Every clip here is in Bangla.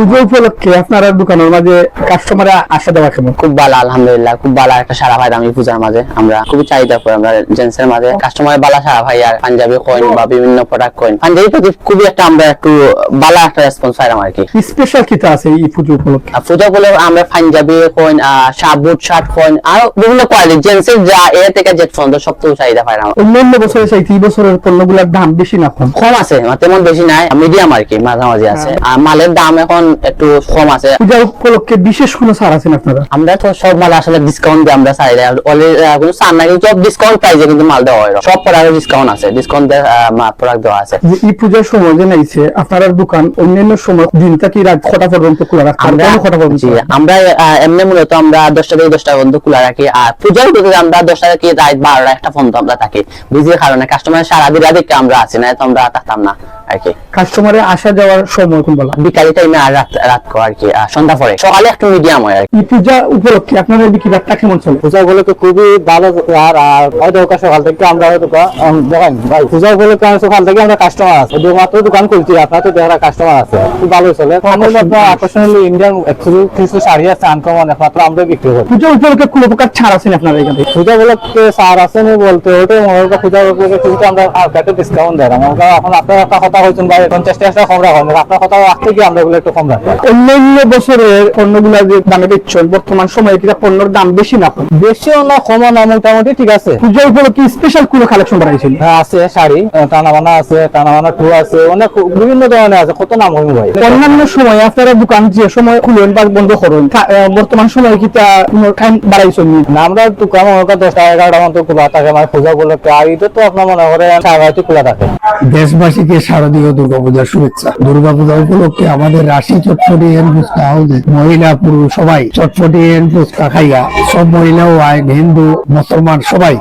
পুজো উপলক্ষে আপনার দোকানের মাঝে কাস্টমারে আসা দেওয়া কেমন? খুব ভালো, আলহামদুলিল্লাহ। খুব ভালো একটা সারা পাইলাম এই পূজার মাঝে। আমরা খুবই চাহিদা করি আমরা জেন্টসের মাঝে, কাস্টমার ভালো সারা পাই। আর পাঞ্জাবি কইন বা বিভিন্ন প্রোডাক্ট কইন পাঞ্জাবি প্রতি খুবই একটা আমরা একটু ভালো একটা রেসপন্স পাইলাম আর কি। স্পেশাল কিটা আছে এই পুজো উপলক্ষে? পূজা বলে আমরা পাঞ্জাবি কইন, বুট শার্ট কইন আর বিভিন্ন কোয়ালিটি জেন্টসের যা এ থেকে জেড পর্যন্ত সবকিছু চাহিদা পাইলাম। অন্যান্য বছরের চাইতে এই বছরের পণ্যগুলোর দাম বেশি না কম? কম আছে, তেমন বেশি নাই, মিডিয়াম আর কি, মাঝামাঝি আছে। আর মালের দাম এখন একটু কম আছে। পূজা উপলক্ষে বিশেষ কোনো ছাড় আছেন আপনারা? আমরা তো সব মাল আসলে ডিসকাউন্ট দিয়ে আমরা চাই, কোনো ছাড় নাই, সব ডিসকাউন্ট প্রাইসে কিন্তু মাল দেওয়া হয়। সব প্রোডাক্টে ডিসকাউন্ট আছে, ডিসকাউন্ট প্রোডাক্ট দেওয়া আছে। যে এই পূজার সময় যে নাইছে আপনার দোকান অন্যান্য সময় দিন থেকে রাত কটা পর্যন্ত খোলা রাখেন? আমরা আমরা এমনি মূলত আমরা 10টা থেকে 10টা পর্যন্ত খোলা রাখি। আর পূজার ভিতরে আমরা 10টা থেকে রাত 12টা একটা পর্যন্ত আমরা থাকি, বুঝিয়ে কারণে কাস্টমার সারা দিন রাতে আমরা আছি না, তো আমরা থাকতাম না আর কি। কাস্টমারের আসা যাওয়ার সময় কোন বেলা? বিকালি টাইমে আর রাত আর কি, সন্ধ্যা পরে, সকালে একটু মিডিয়াম হয় আর কি। এই পূজা উপলক্ষে আপনাদের বিক্রি বাট্টা কেমন চলে? পূজা উপলক্ষে খুবই ভালো। আর হয়তো সকাল থেকে আমরা দেখেন ভাই, পূজা উপলক্ষে সকাল থেকে আমরা কাস্টমার আছে, মাত্র দোকান খুলছি, আপনার তো দেখা কাস্টমার আছে, খুব ভালো চলে। আপনার আকর্ষণীয় ইন্ডিয়ান কিছু শাড়ি আছে আনকমন, একমাত্র আমরা বিক্রি করি। পূজা উপলক্ষে কোনো প্রকার ছাড় আছেন আপনার এখানে? পূজা উপলক্ষে ছাড় আছে না বলতে, ওটা পূজা উপলক্ষে কিন্তু আমরা একটা ডিসকাউন্ট দেয়। এখন আপনার একটা কথা হয়েছেন ভাই 50 টাকা কম রাখেন, আপনার কথা রাখতে গিয়ে আমরা এগুলো একটু কম রাখি। অন্যান্য বছরের পণ্যগুলা যে দামে দিচ্ছেন বর্তমান সময়ে কি পণ্যের দাম বেশি না কম? বেশিও না কমও না, মোটামুটি ঠিক আছে। পূজা উপলক্ষে স্পেশাল কোনো কালেকশন বানাইছেন? হ্যাঁ আছে, শাড়ি টানাবানা আছে, টানাবানা টু আছে, অনেক বিভিন্ন ধরনের আছে, কত নাম হবে ভাই। অন্যান্য সময় আপনারা দোকান যে সময় খুলেন বা বন্ধ করেন, বর্তমান সময়ে কি তা কোনো টাইম বাড়াইছেন? না, আমরা দোকান মনে করেন 10টা 11টা মতো খোলা থাকে, মানে পূজা উপলক্ষে। আর এটা তো আপনার মনে করেন 7:30 খোলা থাকে। দেশবাসীকে শারদীয় দুর্গাপূজার শুভেচ্ছা। দুর্গাপূজা উপলক্ষে আমাদের রাশি চটপটি এন ফুচকা হাউসে মহিলা পুরুষ সবাই চটপটি এন ফুচকা খাইয়া, সব মহিলাও আয়, হিন্দু মুসলমান সবাই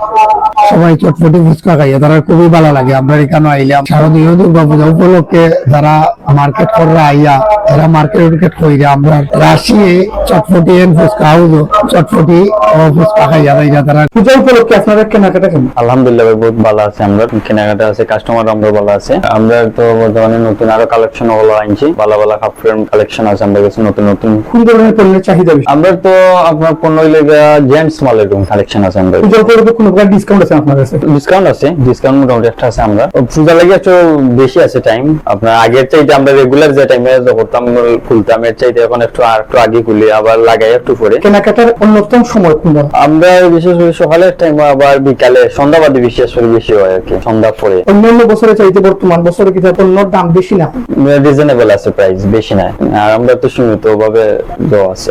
চটপটি ফুচকা খাইয়া তারা খুবই ভালো লাগে। আমরা এখানে আইলাম শারদীয় দুর্গাপূজা উপলক্ষে, যারা মার্কেট করা আইয়া এরা মার্কেট কইরা আমরা রাশি চটপটি এন ফুচকা হাউস চটপটি ও ফুচকা খাইয়া তারা। পূজা উপলক্ষে আপনারা কেনাকাটা কেমন? আলহামদুলিল্লাহ ভাই, বহুত ভালো আছে। আমরা কেনাকাটা আছে, কাস্টমার আমরা ভালো আছে। আমরা তো বর্তমানে নতুন আরো কালেকশন হলো আনছি, ভালো ভালো কাপড়ের কালেকশন আছে আমাদের কাছে, নতুন নতুন। কোন ধরনের পণ্যের চাহিদা বেশি? আমরা তো আপনার পণ্য লেগে জেন্টস মালের কালেকশন আছে আমাদের। পূজা উপলক্ষে কোনো প্রকার ডিসকাউন্ট আছে আপনার কাছে? ডিসকাউন্ট আছে, ডিসকাউন্ট মোটামুটি একটা আছে। আমরা পূজা লাগে একটু বেশি আছে টাইম, আপনার আগের চাইতে আমরা রেগুলার যে টাইমে করতাম খুলতাম এর চাইতে এখন একটু আগে খুলি, আবার লাগাই একটু পরে। কেনাকাটার অন্যতম সময় কোনটা? আমরা বিশেষ করে সকালের টাইম, আবার বিকালে সন্ধ্যাবাদী বিশেষ করে বেশি হয় আর কি, সন্ধ্যা পরে। অন্যান্য বছরের চাইতে বর্তমান বছরে কি পণ্যের দাম বেশি না? রিজনেবল আছে, প্রাইস বেশি নাই। আর আমরা তো সীমিত ভাবে দেওয়া আছে।